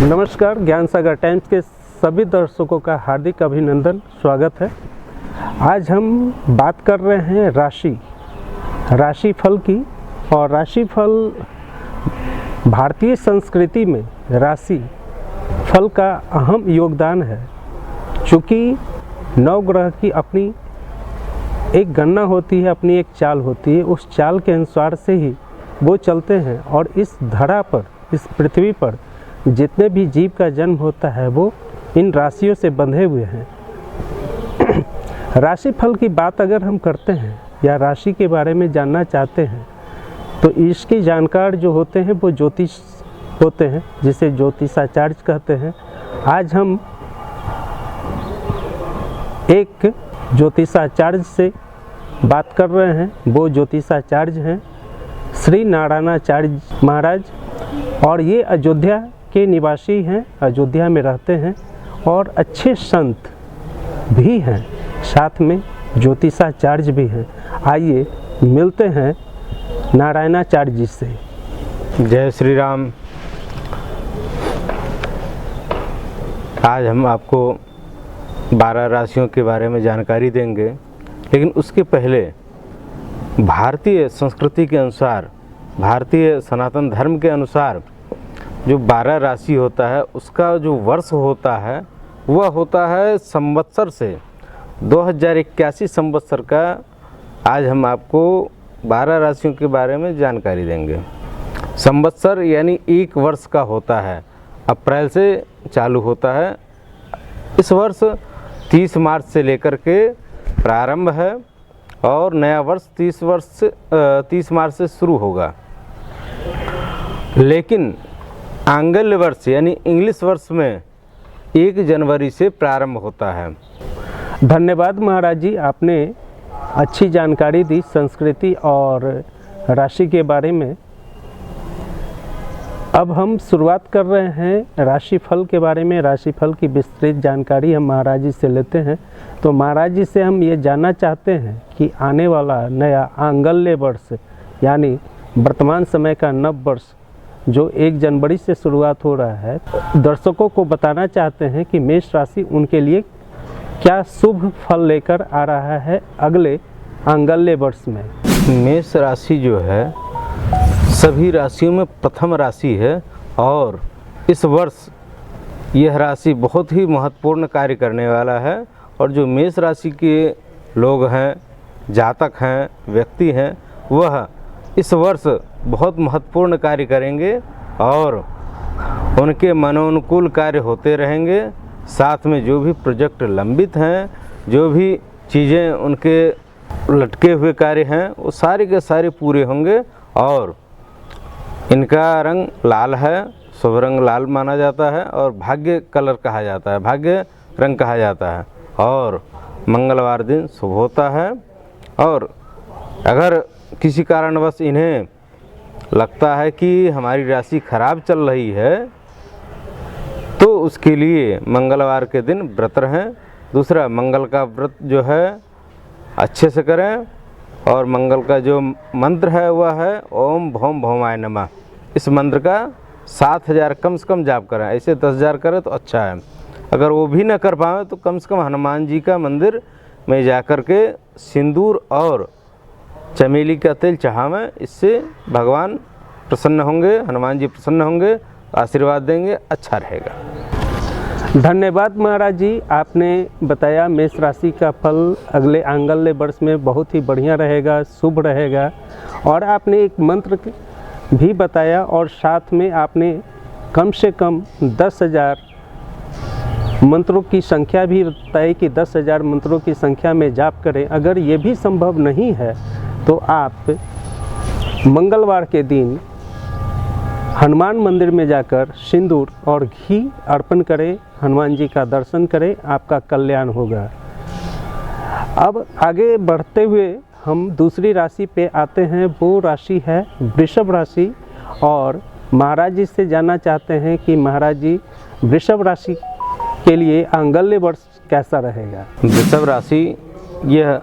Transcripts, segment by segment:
नमस्कार, ज्ञान सागर टाइम्स के सभी दर्शकों का हार्दिक अभिनंदन, स्वागत है। आज हम बात कर रहे हैं राशिफल की। और राशिफल भारतीय संस्कृति में राशि फल का अहम योगदान है। चूँकि नवग्रह की अपनी एक गणना होती है, अपनी एक चाल होती है, उस चाल के अनुसार से ही वो चलते हैं। और इस धरा पर, इस पृथ्वी पर जितने भी जीव का जन्म होता है वो इन राशियों से बंधे हुए हैं। राशिफल की बात अगर हम करते हैं या राशि के बारे में जानना चाहते हैं तो इसके जानकार जो होते हैं वो ज्योतिष होते हैं, जिसे ज्योतिषाचार्य कहते हैं। आज हम एक ज्योतिषाचार्य से बात कर रहे हैं। वो ज्योतिषाचार्य हैं श्री नारायणाचार्य महाराज, और ये अयोध्या के निवासी हैं, अयोध्या में रहते हैं और अच्छे संत भी हैं, साथ में ज्योतिषाचार्य भी हैं। आइए मिलते हैं नारायणाचार्य जी से। जय श्री राम। आज हम आपको 12 राशियों के बारे में जानकारी देंगे, लेकिन उसके पहले भारतीय संस्कृति के अनुसार, भारतीय सनातन धर्म के अनुसार जो 12 राशि होता है उसका जो वर्ष होता है वह होता है संवत्सर से 2081 संवत्सर का। आज हम आपको 12 राशियों के बारे में जानकारी देंगे। संवत्सर यानी एक वर्ष का होता है, अप्रैल से चालू होता है। इस वर्ष 30 मार्च से लेकर के प्रारंभ है और नया वर्ष 30 मार्च से शुरू होगा। लेकिन आंग्ल वर्ष यानी इंग्लिश वर्ष में 1 जनवरी से प्रारंभ होता है। धन्यवाद महाराज जी, आपने अच्छी जानकारी दी संस्कृति और राशि के बारे में। अब हम शुरुआत कर रहे हैं राशिफल के बारे में। राशिफल की विस्तृत जानकारी हम महाराज जी से लेते हैं। तो महाराज जी से हम ये जानना चाहते हैं कि आने वाला नया आंग्ल वर्ष यानी वर्तमान समय का नव वर्ष जो 1 जनवरी से शुरुआत हो रहा है, दर्शकों को बताना चाहते हैं कि मेष राशि उनके लिए क्या शुभ फल लेकर आ रहा है अगले आंग्ल वर्ष में। मेष राशि जो है सभी राशियों में प्रथम राशि है और इस वर्ष यह राशि बहुत ही महत्वपूर्ण कार्य करने वाला है। और जो मेष राशि के लोग हैं, जातक हैं, व्यक्ति हैं, वह इस वर्ष बहुत महत्वपूर्ण कार्य करेंगे और उनके मनोनुकूल कार्य होते रहेंगे। साथ में जो भी प्रोजेक्ट लंबित हैं, जो भी चीज़ें उनके लटके हुए कार्य हैं, वो सारे के सारे पूरे होंगे। और इनका रंग लाल है, शुभ रंग लाल माना जाता है और भाग्य कलर कहा जाता है, भाग्य रंग कहा जाता है। और मंगलवार दिन शुभ होता है। और अगर किसी कारणवश इन्हें लगता है कि हमारी राशि खराब चल रही है तो उसके लिए मंगलवार के दिन व्रत रहें। दूसरा, मंगल का व्रत जो है अच्छे से करें। और मंगल का जो मंत्र है वह है ओम भौम भौमाय नमः। इस मंत्र का 7000 कम से कम जाप करें। ऐसे 10,000 करें तो अच्छा है। अगर वो भी न कर पाए तो कम से कम हनुमान जी का मंदिर में जाकर के सिंदूर और चमेली का तेल चढ़ावें। इससे भगवान प्रसन्न होंगे, हनुमान जी प्रसन्न होंगे, आशीर्वाद देंगे, अच्छा रहेगा। धन्यवाद महाराज जी, आपने बताया मेष राशि का फल अगले आंग्ल वर्ष में बहुत ही बढ़िया रहेगा, शुभ रहेगा। और आपने एक मंत्र भी बताया और साथ में आपने कम से कम 10,000 मंत्रों की संख्या भी बताई कि 10,000 मंत्रों की संख्या में जाप करें। अगर ये भी संभव नहीं है तो आप मंगलवार के दिन हनुमान मंदिर में जाकर सिंदूर और घी अर्पण करें, हनुमान जी का दर्शन करें, आपका कल्याण होगा। अब आगे बढ़ते हुए हम दूसरी राशि पे आते हैं। वो राशि है वृषभ राशि। और महाराज जी से जानना चाहते हैं कि महाराज जी वृषभ राशि के लिए आंग्ल वर्ष कैसा रहेगा। वृषभ राशि यह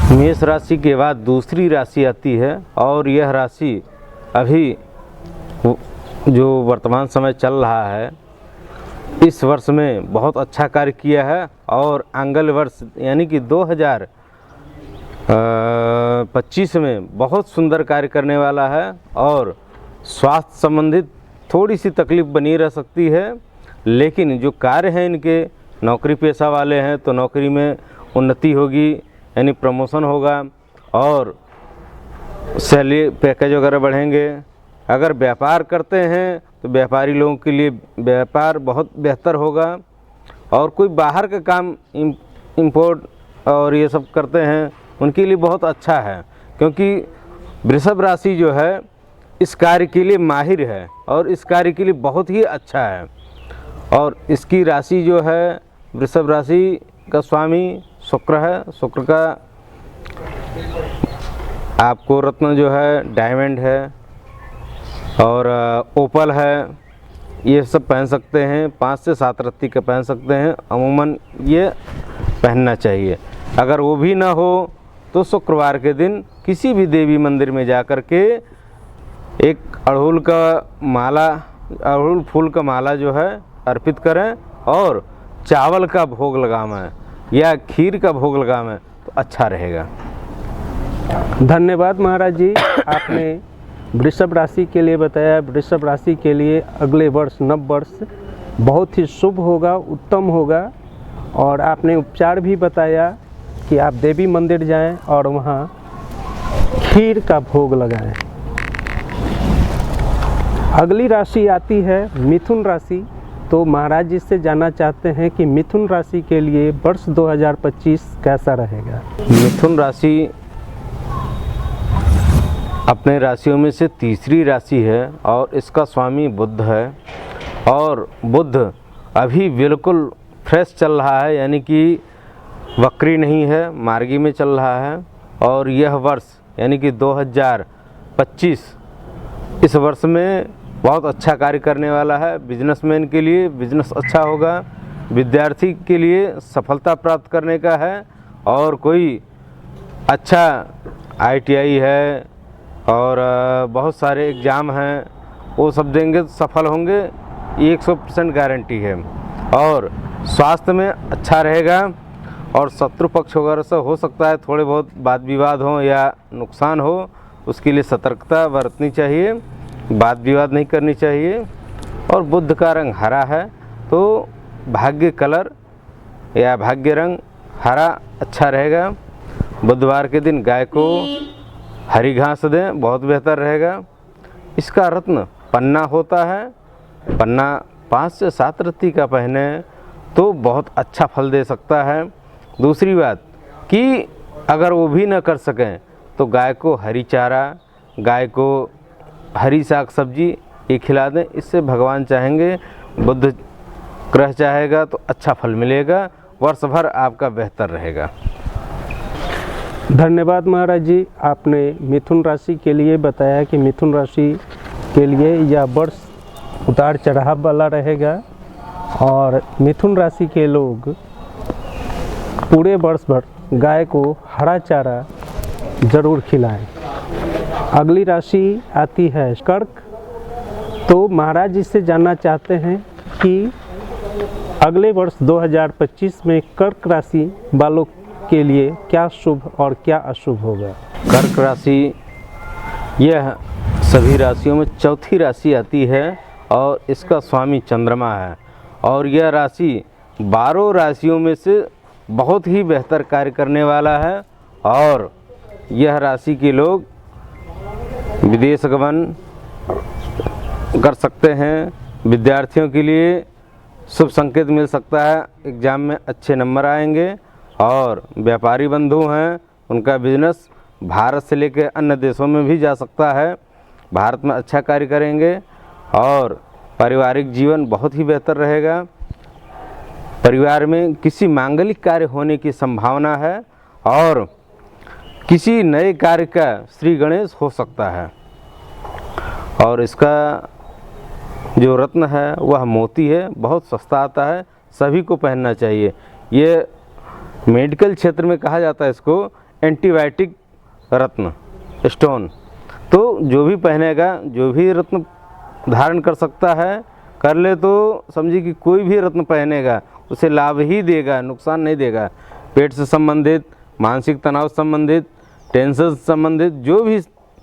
मेष राशि के बाद दूसरी राशि आती है और यह राशि अभी जो वर्तमान समय चल रहा है, इस वर्ष में बहुत अच्छा कार्य किया है और आंगल वर्ष यानी कि 2025 में बहुत सुंदर कार्य करने वाला है। और स्वास्थ्य संबंधित थोड़ी सी तकलीफ बनी रह सकती है, लेकिन जो कार्य हैं इनके, नौकरी पेशा वाले हैं तो नौकरी में उन्नति होगी, यानी प्रमोशन होगा और सैलरी पैकेज वगैरह बढ़ेंगे। अगर व्यापार करते हैं तो व्यापारी लोगों के लिए व्यापार बहुत बेहतर होगा। और कोई बाहर का काम इंपोर्ट और ये सब करते हैं उनके लिए बहुत अच्छा है, क्योंकि वृषभ राशि जो है इस कार्य के लिए माहिर है और इस कार्य के लिए बहुत ही अच्छा है। और इसकी राशि जो है, वृषभ राशि का स्वामी शुक्र है। शुक्र का आपको रत्न जो है डायमंड है और ओपल है, ये सब पहन सकते हैं। 5 से 7 रत्ती का पहन सकते हैं, अमूमन ये पहनना चाहिए। अगर वो भी ना हो तो शुक्रवार के दिन किसी भी देवी मंदिर में जा कर के एक अड़हुल फूल का माला जो है अर्पित करें और चावल का भोग लगावें या खीर का भोग लगावें तो अच्छा रहेगा। धन्यवाद महाराज जी, आपने वृषभ राशि के लिए बताया। वृषभ राशि के लिए अगले वर्ष नव वर्ष बहुत ही शुभ होगा, उत्तम होगा। और आपने उपचार भी बताया कि आप देवी मंदिर जाएं और वहाँ खीर का भोग लगाएं। अगली राशि आती है मिथुन राशि। तो महाराज जी से जानना चाहते हैं कि मिथुन राशि के लिए वर्ष 2025 कैसा रहेगा। मिथुन राशि अपने राशियों में से तीसरी राशि है और इसका स्वामी बुध है। और बुध अभी बिल्कुल फ्रेश चल रहा है, यानी कि वक्री नहीं है, मार्गी में चल रहा है। और यह वर्ष यानी कि 2025 इस वर्ष में बहुत अच्छा कार्य करने वाला है। बिजनेसमैन के लिए बिजनेस अच्छा होगा, विद्यार्थी के लिए सफलता प्राप्त करने का है। और कोई अच्छा ITI है और बहुत सारे एग्ज़ाम हैं, वो सब देंगे तो सफल होंगे, 100% गारंटी है। और स्वास्थ्य में अच्छा रहेगा। और शत्रु पक्ष वगैरह से हो सकता है थोड़े बहुत वाद विवाद हो या नुकसान हो, उसके लिए सतर्कता बरतनी चाहिए, वाद विवाद नहीं करनी चाहिए। और बुध का रंग हरा है तो भाग्य कलर या भाग्य रंग हरा अच्छा रहेगा। बुधवार के दिन गाय को हरी घास दें, बहुत बेहतर रहेगा। इसका रत्न पन्ना होता है, पन्ना 5 से 7 रत्ती का पहने तो बहुत अच्छा फल दे सकता है। दूसरी बात कि अगर वो भी न कर सकें तो गाय को हरी चारा, गाय को हरी साग सब्जी ये खिला दें। इससे भगवान चाहेंगे, बुध ग्रह चाहेगा तो अच्छा फल मिलेगा, वर्ष भर आपका बेहतर रहेगा। धन्यवाद महाराज जी, आपने मिथुन राशि के लिए बताया कि मिथुन राशि के लिए यह वर्ष उतार चढ़ाव वाला रहेगा और मिथुन राशि के लोग पूरे वर्ष भर गाय को हरा चारा जरूर खिलाएं। अगली राशि आती है कर्क। तो महाराज जी से जानना चाहते हैं कि अगले वर्ष 2025 में कर्क राशि वालों के लिए क्या शुभ और क्या अशुभ होगा। कर्क राशि यह सभी राशियों में चौथी राशि आती है और इसका स्वामी चंद्रमा है। और यह राशि 12 राशियों में से बहुत ही बेहतर कार्य करने वाला है। और यह राशि के लोग विदेश गमन कर सकते हैं। विद्यार्थियों के लिए शुभ संकेत मिल सकता है, एग्ज़ाम में अच्छे नंबर आएंगे। और व्यापारी बंधु हैं, उनका बिजनेस भारत से लेकर अन्य देशों में भी जा सकता है, भारत में अच्छा कार्य करेंगे। और पारिवारिक जीवन बहुत ही बेहतर रहेगा। परिवार में किसी मांगलिक कार्य होने की संभावना है और किसी नए कार्य का श्री गणेश हो सकता है। और इसका जो रत्न है वह मोती है, बहुत सस्ता आता है, सभी को पहनना चाहिए। ये मेडिकल क्षेत्र में कहा जाता है इसको एंटीबायोटिक रत्न स्टोन। तो जो भी पहनेगा, जो भी रत्न धारण कर सकता है, कर ले तो समझिए कि कोई भी रत्न पहनेगा उसे लाभ ही देगा, नुकसान नहीं देगा। पेट से संबंधित, मानसिक तनाव संबंधित, टेंशन से संबंधित जो भी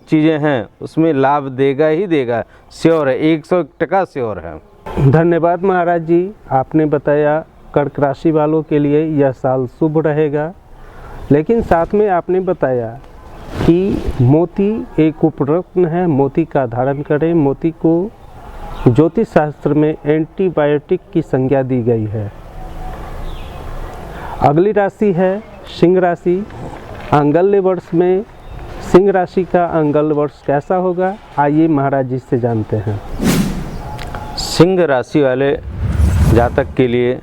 चीज़ें हैं उसमें लाभ देगा ही देगा, श्योर है, 101% श्योर है। धन्यवाद महाराज जी, आपने बताया कर्क राशि वालों के लिए यह साल शुभ रहेगा। लेकिन साथ में आपने बताया कि मोती एक उपरत्न है, मोती का धारण करें। मोती को ज्योतिष शास्त्र में एंटीबायोटिक की संज्ञा दी गई है। अगली राशि है सिंह राशि। आंगल्य वर्ष में सिंह राशि का आंगल्य वर्ष कैसा होगा, आइए महाराज जी से जानते हैं। सिंह राशि वाले जातक के लिए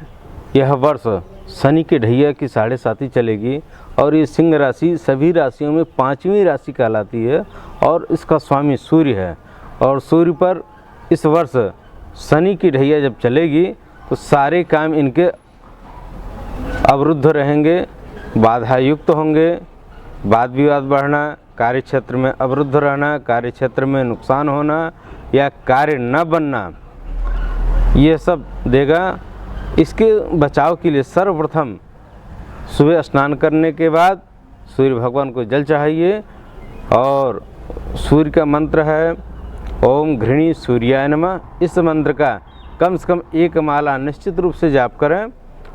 यह वर्ष शनि के ढैया की 7.5 चलेगी और ये सिंह राशि सभी राशियों में 5वीं राशि कहलाती है और इसका स्वामी सूर्य है। और सूर्य पर इस वर्ष शनि की ढैया जब चलेगी तो सारे काम इनके अवरुद्ध रहेंगे, बाधा युक्त होंगे, वाद विवाद बढ़ना, कार्य क्षेत्र में अवरुद्ध रहना, कार्य क्षेत्र में नुकसान होना या कार्य न बनना, ये सब देगा। इसके बचाव के लिए सर्वप्रथम सुबह स्नान करने के बाद सूर्य भगवान को जल चाहिए और सूर्य का मंत्र है ओम घृणी सूर्याय नमः। इस मंत्र का कम से कम 1 माला निश्चित रूप से जाप करें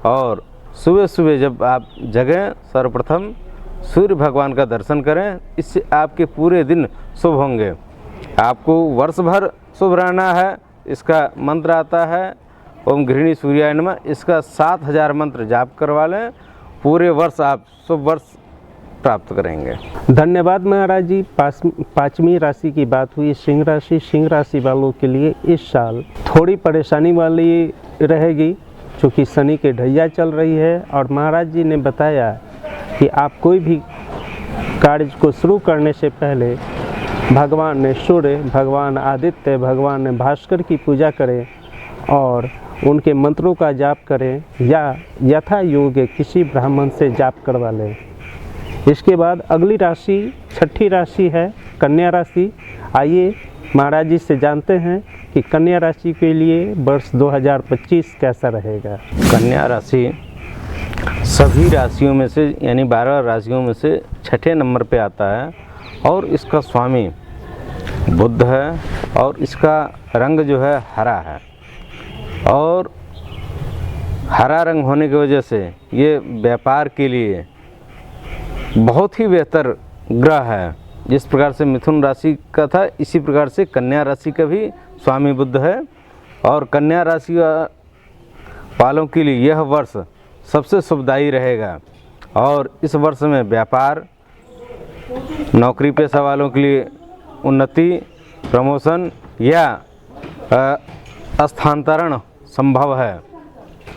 और सुबह सुबह जब आप जगें सर्वप्रथम सूर्य भगवान का दर्शन करें। इससे आपके पूरे दिन शुभ होंगे। आपको वर्ष भर शुभ रहना है। इसका मंत्र आता है ओम घृणी सूर्याय नमः। इसका 7000 मंत्र जाप करवा लें, पूरे वर्ष आप शुभ वर्ष प्राप्त करेंगे। धन्यवाद महाराज जी। 5वीं राशि की बात हुई सिंह राशि। सिंह राशि वालों के लिए इस साल थोड़ी परेशानी वाली रहेगी क्योंकि शनि के ढैया चल रही है और महाराज जी ने बताया कि आप कोई भी कार्य को शुरू करने से पहले भगवान ने सूर्य, भगवान आदित्य, भगवान भास्कर की पूजा करें और उनके मंत्रों का जाप करें या यथा योग्य किसी ब्राह्मण से जाप करवा लें। इसके बाद अगली राशि 6ठी राशि है कन्या राशि। आइए महाराज जी से जानते हैं कि कन्या राशि के लिए वर्ष 2025 कैसा रहेगा। कन्या राशि सभी राशियों में से यानी 12 राशियों में से 6ठे नंबर पे आता है और इसका स्वामी बुध है और इसका रंग जो है हरा है और हरा रंग होने की वजह से ये व्यापार के लिए बहुत ही बेहतर ग्रह है। जिस प्रकार से मिथुन राशि का था इसी प्रकार से कन्या राशि का भी स्वामी बुध है और कन्या राशि वालों के लिए यह वर्ष सबसे शुभदायी रहेगा और इस वर्ष में व्यापार, नौकरी पेशा वालों के लिए उन्नति, प्रमोशन या स्थानांतरण संभव है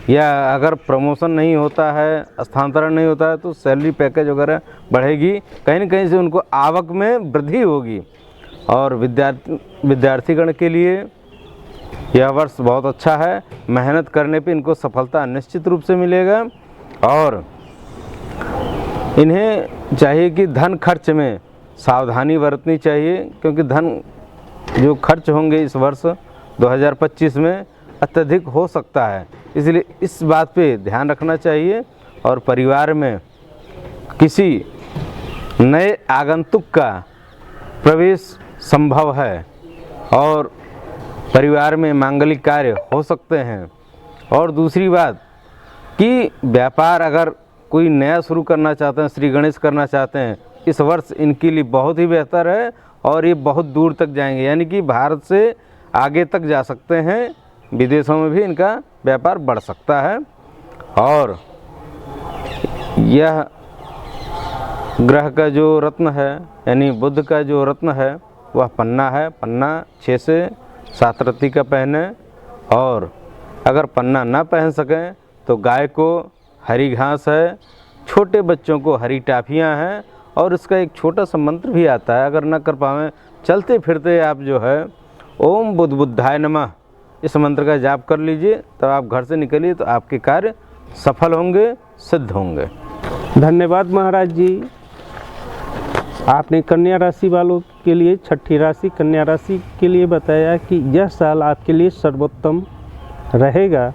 या अगर प्रमोशन नहीं होता है, स्थानांतरण नहीं होता है तो सैलरी पैकेज वगैरह बढ़ेगी, कहीं न कहीं से उनको आवक में वृद्धि होगी। और विद्यार्थीगण के लिए यह वर्ष बहुत अच्छा है। मेहनत करने पे इनको सफलता निश्चित रूप से मिलेगा और इन्हें चाहिए कि धन खर्च में सावधानी बरतनी चाहिए क्योंकि धन जो खर्च होंगे इस वर्ष 2025 में अत्यधिक हो सकता है, इसलिए इस बात पे ध्यान रखना चाहिए। और परिवार में किसी नए आगंतुक का प्रवेश संभव है और परिवार में मांगलिक कार्य हो सकते हैं। और दूसरी बात कि व्यापार अगर कोई नया शुरू करना चाहते हैं, श्री गणेश करना चाहते हैं, इस वर्ष इनके लिए बहुत ही बेहतर है और ये बहुत दूर तक जाएंगे, यानी कि भारत से आगे तक जा सकते हैं, विदेशों में भी इनका व्यापार बढ़ सकता है। और यह ग्रह का जो रत्न है यानी बुध का जो रत्न है वह पन्ना है। पन्ना 6 से 7 रत्ती का पहने और अगर पन्ना ना पहन सकें तो गाय को हरी घास है, छोटे बच्चों को हरी टाफियाँ हैं और इसका एक छोटा सा मंत्र भी आता है। अगर ना कर पाएँ चलते फिरते आप जो है ओम बुध बुद्धाय नमः इस मंत्र का जाप कर लीजिए, तब आप घर से निकलिए तो आपके कार्य सफल होंगे, सिद्ध होंगे। धन्यवाद महाराज जी। आपने कन्या राशि वालों के लिए, छठी राशि कन्या राशि के लिए बताया कि यह साल आपके लिए सर्वोत्तम रहेगा,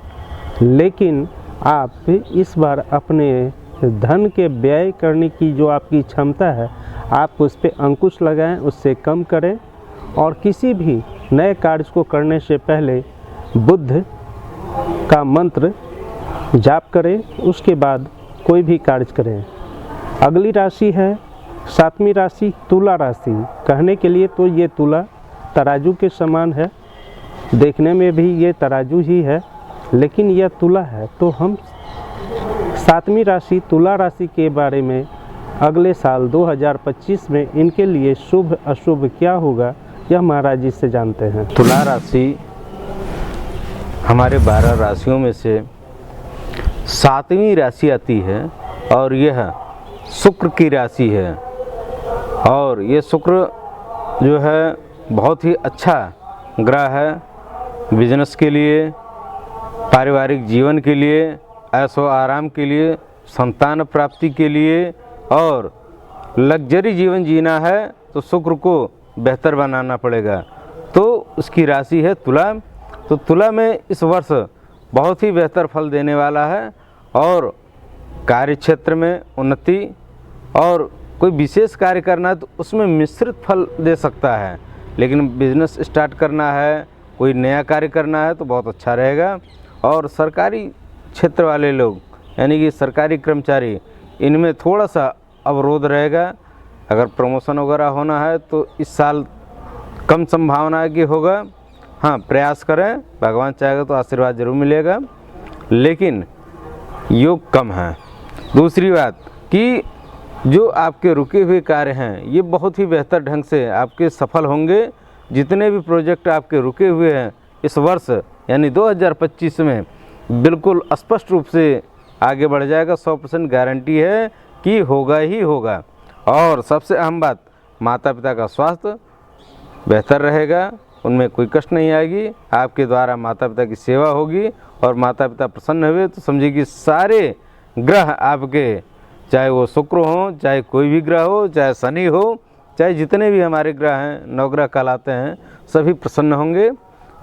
लेकिन आप इस बार अपने धन के व्यय करने की जो आपकी क्षमता है, आप उस पर अंकुश लगाएं, उससे कम करें और किसी भी नए कार्य को करने से पहले बुद्ध का मंत्र जाप करें, उसके बाद कोई भी कार्य करें। अगली राशि है 7वीं राशि तुला राशि। कहने के लिए तो ये तुला तराजू के समान है, देखने में भी ये तराजू ही है, लेकिन यह तुला है। तो हम 7वीं राशि तुला राशि के बारे में अगले साल 2025 में इनके लिए शुभ अशुभ क्या होगा, यह महाराज जी से जानते हैं। तुला राशि हमारे 12 राशियों में से 7वीं राशि आती है और यह शुक्र की राशि है। और ये शुक्र जो है बहुत ही अच्छा ग्रह है बिजनेस के लिए, पारिवारिक जीवन के लिए, ऐशो आराम के लिए, संतान प्राप्ति के लिए और लग्जरी जीवन जीना है तो शुक्र को बेहतर बनाना पड़ेगा। तो उसकी राशि है तुला। तो तुला में इस वर्ष बहुत ही बेहतर फल देने वाला है और कार्य क्षेत्र में उन्नति और कोई विशेष कार्य करना है तो उसमें मिश्रित फल दे सकता है, लेकिन बिजनेस स्टार्ट करना है, कोई नया कार्य करना है तो बहुत अच्छा रहेगा। और सरकारी क्षेत्र वाले लोग यानी कि सरकारी कर्मचारी, इनमें थोड़ा सा अवरोध रहेगा। अगर प्रमोशन वगैरह होना है तो इस साल कम संभावना है कि होगा। हाँ, प्रयास करें, भगवान चाहेगा तो आशीर्वाद जरूर मिलेगा, लेकिन योग कम है। दूसरी बात कि जो आपके रुके हुए कार्य हैं ये बहुत ही बेहतर ढंग से आपके सफल होंगे। जितने भी प्रोजेक्ट आपके रुके हुए हैं इस वर्ष यानी 2025 में बिल्कुल स्पष्ट रूप से आगे बढ़ जाएगा। 100% गारंटी है कि होगा ही होगा। और सबसे अहम बात, माता पिता का स्वास्थ्य बेहतर रहेगा, उनमें कोई कष्ट नहीं आएगी। आपके द्वारा माता पिता की सेवा होगी और माता पिता प्रसन्न हुए तो समझिए कि सारे ग्रह आपके, चाहे वो शुक्र हो, चाहे कोई भी ग्रह हो, चाहे शनि हो, चाहे जितने भी हमारे ग्रह हैं, नवग्रह कहलाते हैं, सभी प्रसन्न होंगे।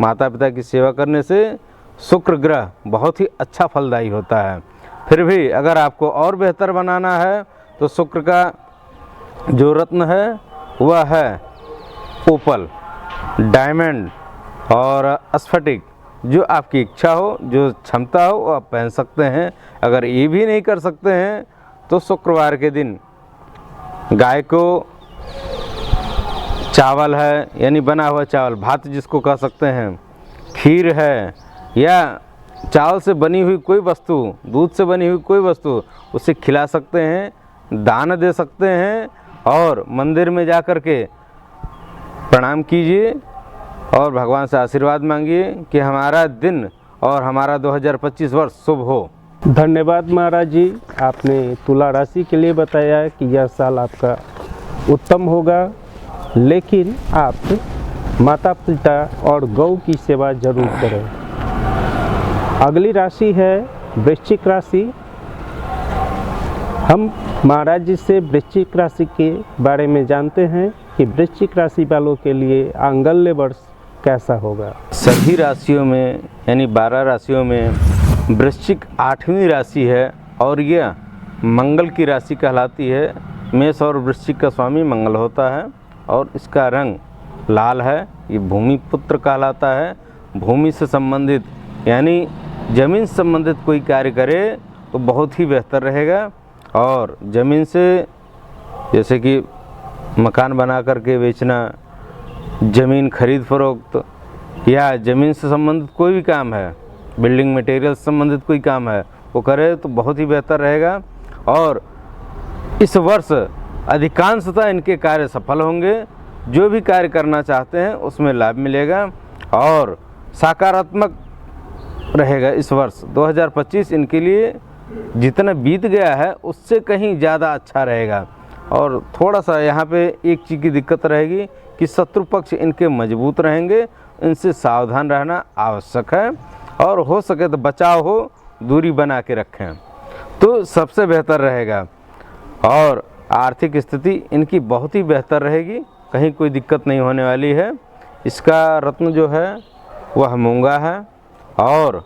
माता पिता की सेवा करने से शुक्र ग्रह बहुत ही अच्छा फलदायी होता है। फिर भी अगर आपको और बेहतर बनाना है तो शुक्र का जो रत्न है वह है ओपल, डायमंड और स्फटिक। जो आपकी इच्छा हो, जो क्षमता हो वो आप पहन सकते हैं। अगर ये भी नहीं कर सकते हैं तो शुक्रवार के दिन गाय को चावल है यानी बना हुआ चावल, भात जिसको कह सकते हैं, खीर है या चावल से बनी हुई कोई वस्तु, दूध से बनी हुई कोई वस्तु, उसे खिला सकते हैं, दान दे सकते हैं और मंदिर में जा कर के प्रणाम कीजिए और भगवान से आशीर्वाद मांगिए कि हमारा दिन और हमारा 2025 वर्ष शुभ हो। धन्यवाद महाराज जी, आपने तुला राशि के लिए बताया कि यह साल आपका उत्तम होगा, लेकिन आप माता पिता और गौ की सेवा जरूर करें। अगली राशि है वृश्चिक राशि। हम महाराज जी से वृश्चिक राशि के बारे में जानते हैं कि वृश्चिक राशि वालों के लिए आंगल्य वर्ष कैसा होगा। सभी राशियों में यानी 12 राशियों में वृश्चिक 8वीं राशि है और यह मंगल की राशि कहलाती है। मेष और वृश्चिक का स्वामी मंगल होता है और इसका रंग लाल है। ये भूमि पुत्र कहलाता है। भूमि से संबंधित यानी ज़मीन से संबंधित कोई कार्य करे तो बहुत ही बेहतर रहेगा। और ज़मीन से जैसे कि मकान बना करके बेचना, ज़मीन खरीद फरोख्त या ज़मीन से संबंधित कोई भी काम है, बिल्डिंग मटेरियल से संबंधित कोई काम है, वो करे तो बहुत ही बेहतर रहेगा। और इस वर्ष अधिकांशतः इनके कार्य सफल होंगे। जो भी कार्य करना चाहते हैं उसमें लाभ मिलेगा और सकारात्मक रहेगा। इस वर्ष 2025 इनके लिए जितना बीत गया है उससे कहीं ज़्यादा अच्छा रहेगा। और थोड़ा सा यहाँ पे एक चीज़ की दिक्कत रहेगी कि शत्रु पक्ष इनके मजबूत रहेंगे, इनसे सावधान रहना आवश्यक है और हो सके तो बचाव हो, दूरी बना के रखें तो सबसे बेहतर रहेगा। और आर्थिक स्थिति इनकी बहुत ही बेहतर रहेगी, कहीं कोई दिक्कत नहीं होने वाली है। इसका रत्न जो है वह मूंगा है, और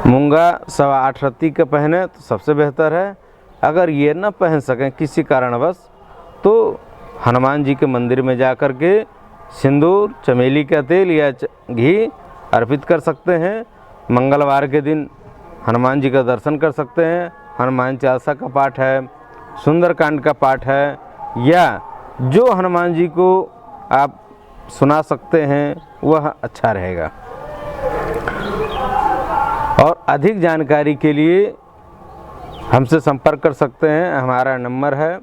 मूंगा 8.25 रत्ती का पहने तो सबसे बेहतर है। अगर ये न पहन सकें किसी कारणवश तो हनुमान जी के मंदिर में जा कर के सिंदूर, चमेली का तेल या घी अर्पित कर सकते हैं। मंगलवार के दिन हनुमान जी का दर्शन कर सकते हैं। हनुमान चालीसा का पाठ है, सुंदरकांड का पाठ है, या जो हनुमान जी को आप सुना सकते हैं वह अच्छा रहेगा। और अधिक जानकारी के लिए हमसे संपर्क कर सकते हैं। हमारा नंबर है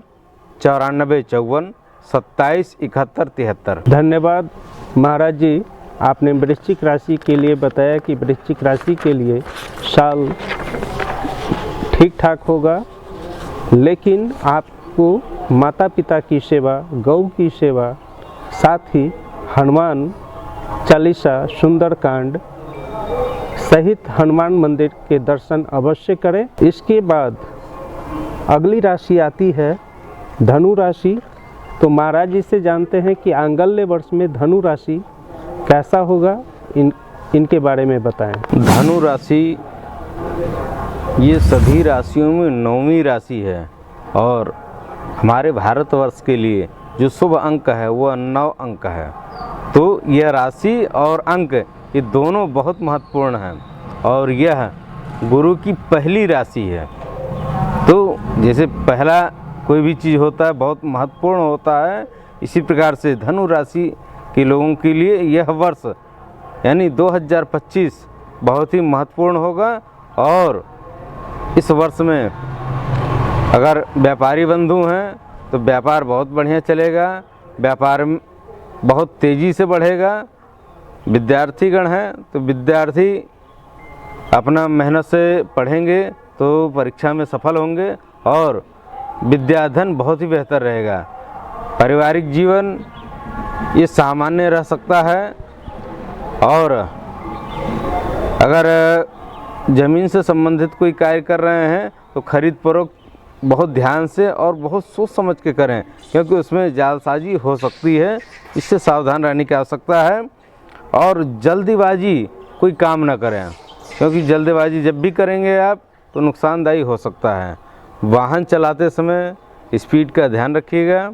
94 54 27 71 73। धन्यवाद महाराज जी, आपने वृश्चिक राशि के लिए बताया कि वृश्चिक राशि के लिए साल ठीक ठाक होगा, लेकिन आपको माता पिता की सेवा, गौ की सेवा, साथ ही हनुमान चालीसा, सुंदरकांड सहित हनुमान मंदिर के दर्शन अवश्य करें। इसके बाद अगली राशि आती है धनु राशि। तो महाराज जी से जानते हैं कि आंगल्य वर्ष में धनु राशि कैसा होगा, इनके बारे में बताएं। धनु राशि ये सभी राशियों में 9वीं राशि है, और हमारे भारतवर्ष के लिए जो शुभ अंक है वह 9 अंक है। तो यह राशि और अंक ये दोनों बहुत महत्वपूर्ण हैं, और यह गुरु की पहली राशि है। तो जैसे पहला कोई भी चीज़ होता है बहुत महत्वपूर्ण होता है, इसी प्रकार से धनु राशि के लोगों के लिए यह वर्ष यानी 2025 बहुत ही महत्वपूर्ण होगा। और इस वर्ष में अगर व्यापारी बंधु हैं तो व्यापार बहुत बढ़िया चलेगा, व्यापार बहुत तेज़ी से बढ़ेगा। विद्यार्थीगण हैं तो विद्यार्थी अपना मेहनत से पढ़ेंगे तो परीक्षा में सफल होंगे, और विद्याधन बहुत ही बेहतर रहेगा। पारिवारिक जीवन ये सामान्य रह सकता है, और अगर ज़मीन से संबंधित कोई कार्य कर रहे हैं तो खरीद फरोख्त बहुत ध्यान से और बहुत सोच समझ के करें, क्योंकि उसमें जालसाजी हो सकती है, इससे सावधान रहने की आवश्यकता है। और जल्दीबाजी कोई काम ना करें, क्योंकि जल्दीबाजी जब भी करेंगे आप तो नुकसानदायी हो सकता है। वाहन चलाते समय स्पीड का ध्यान रखिएगा,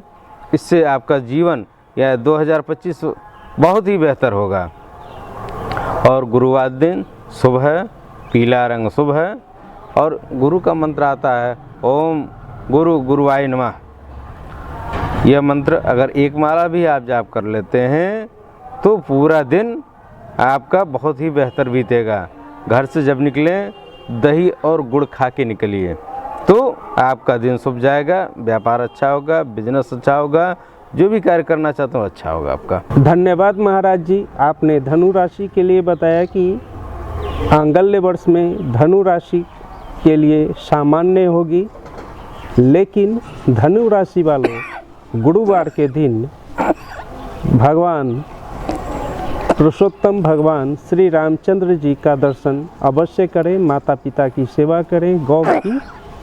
इससे आपका जीवन या 2025 बहुत ही बेहतर होगा। और गुरुवार दिन शुभ है, पीला रंग शुभ है, और गुरु का मंत्र आता है ओम गुरु गुरुवाय नमः। यह मंत्र अगर एक माला भी आप जाप कर लेते हैं तो पूरा दिन आपका बहुत ही बेहतर बीतेगा। घर से जब निकलें दही और गुड़ खा के निकलिए तो आपका दिन शुभ जाएगा, व्यापार अच्छा होगा, बिजनेस अच्छा होगा, जो भी कार्य करना चाहते हो अच्छा होगा आपका। धन्यवाद महाराज जी, आपने धनु राशि के लिए बताया कि आंगल्य वर्ष में धनु राशि के लिए सामान्य होगी, लेकिन धनु राशि वालों गुरुवार के दिन भगवान पुरुषोत्तम भगवान श्री रामचंद्र जी का दर्शन अवश्य करें, माता पिता की सेवा करें, गौ की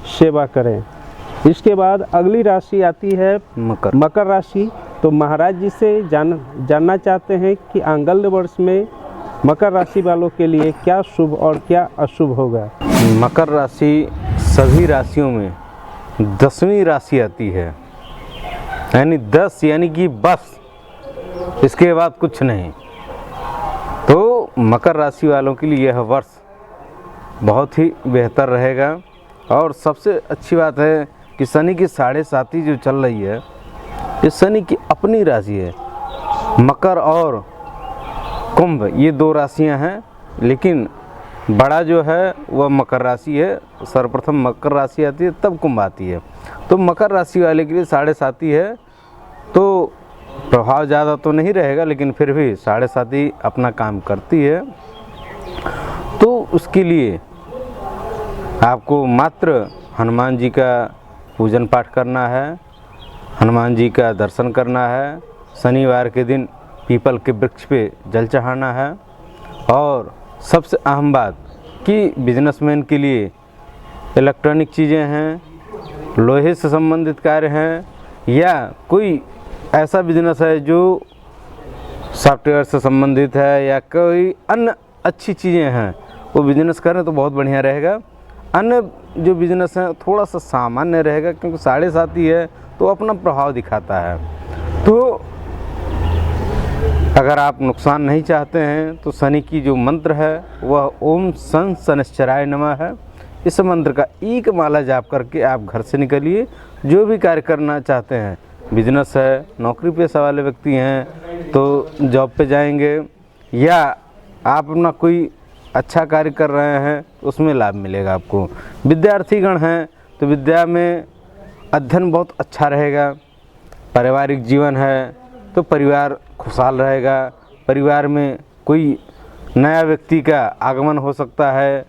सेवा करें। इसके बाद अगली राशि आती है मकर राशि। तो महाराज जी से जानना चाहते हैं कि आंगल्य वर्ष में मकर राशि वालों के लिए क्या शुभ और क्या अशुभ होगा। मकर राशि सभी राशियों में 10वीं राशि आती है, यानी 10 यानी कि बस, इसके बाद कुछ नहीं। तो मकर राशि वालों के लिए यह वर्ष बहुत ही बेहतर रहेगा। और सबसे अच्छी बात है कि शनि की 7.5 जो चल रही है, ये शनि की अपनी राशि है। मकर और कुंभ ये 2 राशियां हैं, लेकिन बड़ा जो है वह मकर राशि है। सर्वप्रथम मकर राशि आती है तब कुंभ आती है। तो मकर राशि वाले के लिए 7.5 है, तो प्रभाव ज़्यादा तो नहीं रहेगा, लेकिन फिर भी 7.5 अपना काम करती है। तो उसके लिए आपको मात्र हनुमान जी का पूजन पाठ करना है, हनुमान जी का दर्शन करना है, शनिवार के दिन पीपल के वृक्ष पे जल चढ़ाना है। और सबसे अहम बात कि बिजनेसमैन के लिए इलेक्ट्रॉनिक चीज़ें हैं, लोहे से संबंधित कार्य हैं या कोई ऐसा बिजनेस है जो सॉफ्टवेयर से संबंधित है या कोई अन्य अच्छी चीज़ें हैं, वो बिजनेस करें तो बहुत बढ़िया रहेगा। अन्य जो बिजनेस हैं थोड़ा सा सामान्य रहेगा, क्योंकि 7.5 है तो अपना प्रभाव दिखाता है। तो अगर आप नुकसान नहीं चाहते हैं तो शनि की जो मंत्र है वह ओम सन शनिश्चराय नमः है। इस मंत्र का एक माला जाप करके आप घर से निकलिए। जो भी कार्य करना चाहते हैं, बिजनेस है, नौकरी पेशा वाले व्यक्ति हैं तो जॉब पे जाएंगे, या आप अपना कोई अच्छा कार्य कर रहे हैं उसमें लाभ मिलेगा आपको। विद्यार्थीगण हैं तो विद्या में अध्ययन बहुत अच्छा रहेगा। पारिवारिक जीवन है तो परिवार खुशहाल रहेगा। परिवार में कोई नया व्यक्ति का आगमन हो सकता है,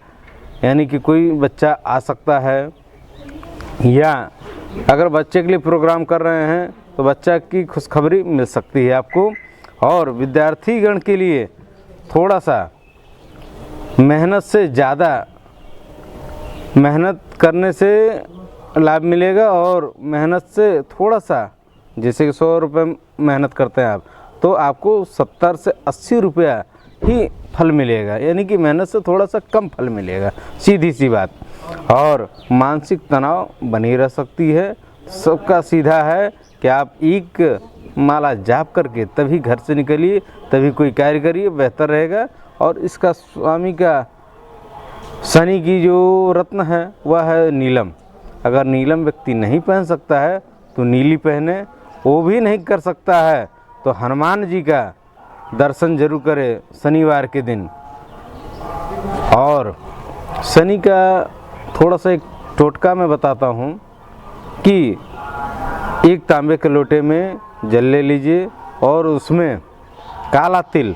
यानी कि कोई बच्चा आ सकता है, या अगर बच्चे के लिए प्रोग्राम कर रहे हैं तो बच्चा की खुशखबरी मिल सकती है आपको। और विद्यार्थीगण के लिए थोड़ा सा मेहनत से ज़्यादा मेहनत करने से लाभ मिलेगा, और मेहनत से थोड़ा सा, जैसे कि 100 रुपये मेहनत करते हैं आप, तो आपको 70 से 80 रुपया ही फल मिलेगा, यानी कि मेहनत से थोड़ा सा कम फल मिलेगा, सीधी सी बात। और मानसिक तनाव बनी रह सकती है। सबका सीधा है कि आप एक माला जाप करके तभी घर से निकलिए, तभी कोई कार्य करिए, बेहतर रहेगा। और इसका स्वामी का शनि की जो रत्न है वह है नीलम। अगर नीलम व्यक्ति नहीं पहन सकता है तो नीली पहने, वो भी नहीं कर सकता है तो हनुमान जी का दर्शन जरूर करें शनिवार के दिन। और शनि का थोड़ा सा एक टोटका मैं बताता हूँ कि एक तांबे के लोटे में जल ले लीजिए और उसमें काला तिल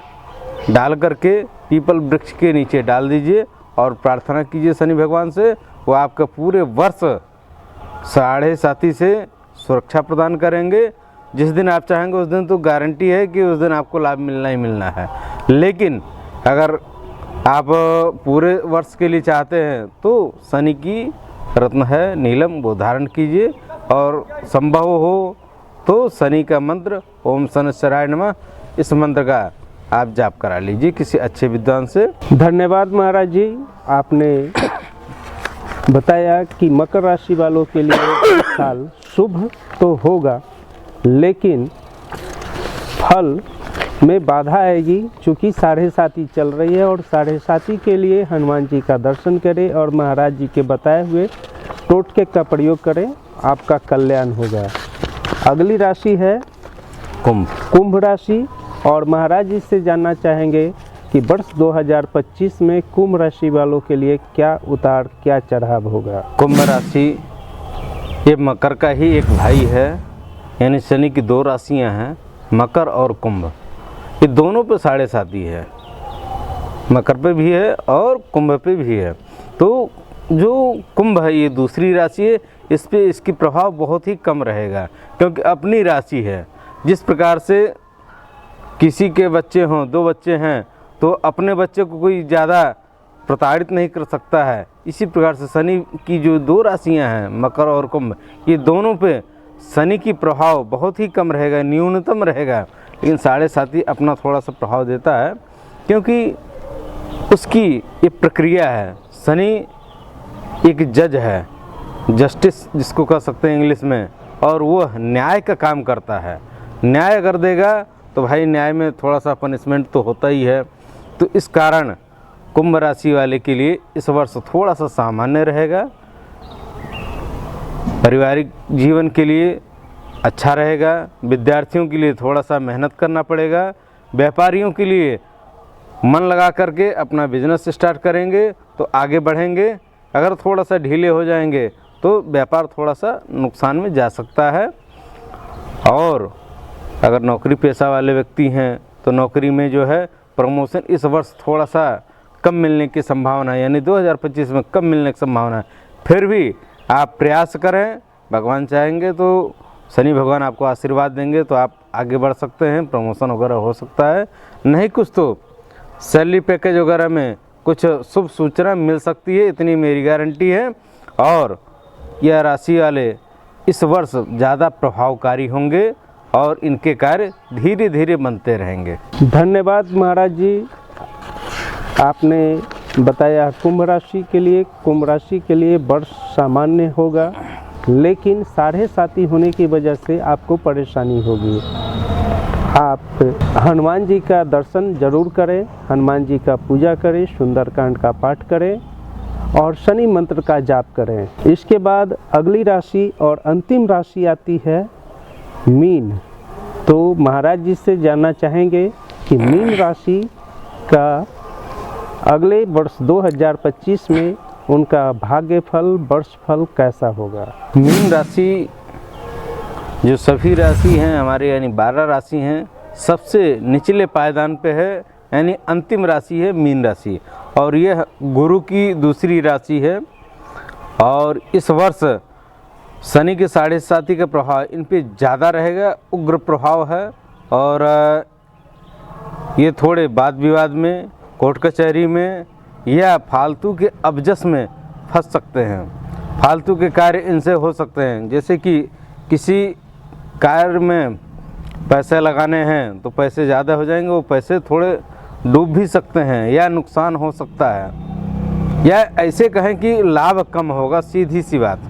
डाल करके पीपल वृक्ष के नीचे डाल दीजिए और प्रार्थना कीजिए शनि भगवान से, वो आपका पूरे वर्ष 7.5 से सुरक्षा प्रदान करेंगे। जिस दिन आप चाहेंगे उस दिन तो गारंटी है कि उस दिन आपको लाभ मिलना ही मिलना है। लेकिन अगर आप पूरे वर्ष के लिए चाहते हैं तो शनि की रत्न है नीलम, वो धारण कीजिए। और संभव हो तो शनि का मंत्र ओम शनिश्चराय नमः, इस मंत्र का आप जाप करा लीजिए किसी अच्छे विद्वान से। धन्यवाद महाराज जी, आपने बताया कि मकर राशि वालों के लिए इस साल शुभ तो होगा, लेकिन फल में बाधा आएगी, चूँकि 7.5 चल रही है। और 7.5 के लिए हनुमान जी का दर्शन करें और महाराज जी के बताए हुए टोटके का प्रयोग करें, आपका कल्याण होगा। अगली राशि है कुंभ राशि, और महाराज जी से जानना चाहेंगे कि वर्ष 2025 में कुंभ राशि वालों के लिए क्या उतार क्या चढ़ाव होगा। कुंभ राशि ये मकर का ही एक भाई है, यानी शनि की 2 राशियां हैं, मकर और कुंभ। ये दोनों पे 7.5 है, मकर पे भी है और कुंभ पे भी है। तो जो कुंभ है ये दूसरी राशि है, इस पे इसकी प्रभाव बहुत ही कम रहेगा, क्योंकि अपनी राशि है। जिस प्रकार से किसी के बच्चे हों, 2 बच्चे हैं तो अपने बच्चे को कोई ज़्यादा प्रताड़ित नहीं कर सकता है, इसी प्रकार से शनि की जो 2 राशियां हैं मकर और कुंभ, ये दोनों पे शनि की प्रभाव बहुत ही कम रहेगा, न्यूनतम रहेगा। लेकिन 7.5 अपना थोड़ा सा प्रभाव देता है, क्योंकि उसकी ये प्रक्रिया है। शनि एक जज है, जस्टिस जिसको कह सकते हैं इंग्लिश में, और वो न्याय का काम करता है। न्याय अगर देगा तो भाई न्याय में थोड़ा सा पनिशमेंट तो होता ही है। तो इस कारण कुंभ राशि वाले के लिए इस वर्ष थोड़ा सा सामान्य रहेगा। पारिवारिक जीवन के लिए अच्छा रहेगा। विद्यार्थियों के लिए थोड़ा सा मेहनत करना पड़ेगा। व्यापारियों के लिए मन लगा करके अपना बिजनेस स्टार्ट करेंगे तो आगे बढ़ेंगे। अगर थोड़ा सा ढीले हो जाएंगे तो व्यापार थोड़ा सा नुकसान में जा सकता है। और अगर नौकरी पेशा वाले व्यक्ति हैं तो नौकरी में जो है प्रमोशन इस वर्ष थोड़ा सा कम मिलने की संभावना है, यानी 2025 में कम मिलने की संभावना है। फिर भी आप प्रयास करें, भगवान चाहेंगे तो शनि भगवान आपको आशीर्वाद देंगे तो आप आगे बढ़ सकते हैं, प्रमोशन वगैरह हो सकता है। नहीं कुछ तो सैलरी पैकेज वगैरह में कुछ शुभ सूचना मिल सकती है, इतनी मेरी गारंटी है। और यह राशि वाले इस वर्ष ज़्यादा प्रभावकारी होंगे और इनके कार्य धीरे धीरे बनते रहेंगे। धन्यवाद महाराज जी, आपने बताया कुंभ राशि के लिए वर्ष सामान्य होगा, लेकिन 7.5 होने की वजह से आपको परेशानी होगी। आप हनुमान जी का दर्शन जरूर करें, हनुमान जी का पूजा करें, सुंदरकांड का पाठ करें और शनि मंत्र का जाप करें। इसके बाद अगली राशि और अंतिम राशि आती है मीन। तो महाराज जी से जानना चाहेंगे कि मीन राशि का अगले वर्ष 2025 में उनका भाग्य फल, वर्ष फल कैसा होगा। मीन राशि जो सभी राशि हैं हमारे यानी 12 राशि हैं, सबसे निचले पायदान पे है, यानी अंतिम राशि है मीन राशि, और यह गुरु की दूसरी राशि है। और इस वर्ष शनि के 7.5 का प्रभाव इन पे ज़्यादा रहेगा, उग्र प्रभाव है। और ये थोड़े वाद विवाद में, कोर्ट कचहरी में या फालतू के अबजस में फंस सकते हैं। फालतू के कार्य इनसे हो सकते हैं, जैसे कि किसी कार्य में पैसे लगाने हैं तो पैसे ज़्यादा हो जाएंगे, वो पैसे थोड़े डूब भी सकते हैं या नुकसान हो सकता है, या ऐसे कहें कि लाभ कम होगा, सीधी सी बात।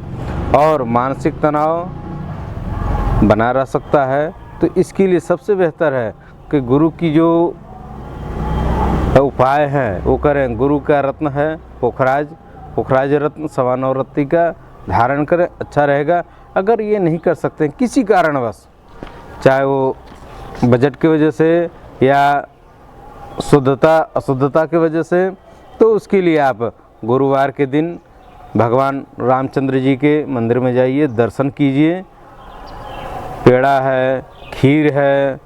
और मानसिक तनाव बना रह सकता है। तो इसके लिए सबसे बेहतर है कि गुरु की जो उपाय हैं वो करें। गुरु का रत्न है पोखराज रत्न 9.25 का धारण करें, अच्छा रहेगा। अगर ये नहीं कर सकते किसी कारणवश, चाहे वो बजट की वजह से या शुद्धता अशुद्धता की वजह से, तो उसके लिए आप गुरुवार के दिन भगवान रामचंद्र जी के मंदिर में जाइए, दर्शन कीजिए। पेड़ा है, खीर है,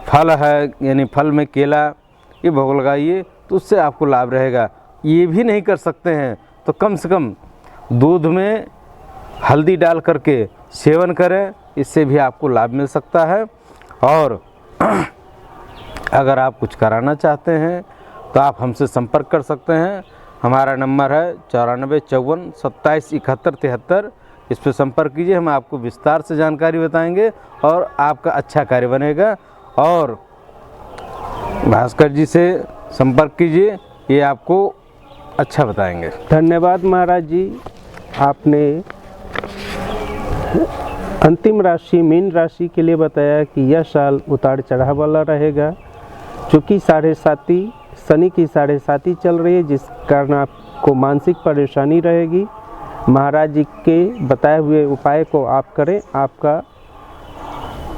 फल है, यानी फल में केला, ये भोग लगाइए, तो उससे आपको लाभ रहेगा। ये भी नहीं कर सकते हैं तो कम से कम दूध में हल्दी डाल करके सेवन करें, इससे भी आपको लाभ मिल सकता है। और अगर आप कुछ कराना चाहते हैं तो आप हमसे संपर्क कर सकते हैं। हमारा नंबर है 94 54 27 71 73। इस पर संपर्क कीजिए, हम आपको विस्तार से जानकारी बताएंगे और आपका अच्छा कार्य बनेगा। और भास्कर जी से संपर्क कीजिए, ये आपको अच्छा बताएंगे। धन्यवाद महाराज जी, आपने अंतिम राशि मीन राशि के लिए बताया कि यह साल उतार चढ़ाव वाला रहेगा, चूँकि 7.5 शनि की 7.5 चल रही है, जिस कारण आपको मानसिक परेशानी रहेगी। महाराज जी के बताए हुए उपाय को आप करें, आपका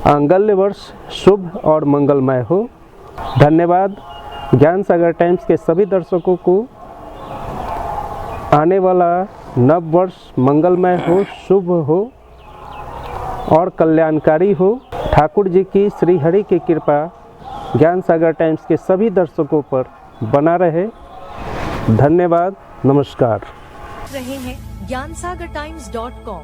आंगल्य वर्ष शुभ और मंगलमय हो। धन्यवाद। ज्ञान सागर टाइम्स के सभी दर्शकों को आने वाला नव वर्ष मंगलमय हो, शुभ हो और कल्याणकारी हो। ठाकुर जी की श्री हरि की कृपा ज्ञान सागर टाइम्स के सभी दर्शकों पर बना रहे। धन्यवाद, नमस्कार। रहे हैं ज्ञानसागरटाइम्स.com।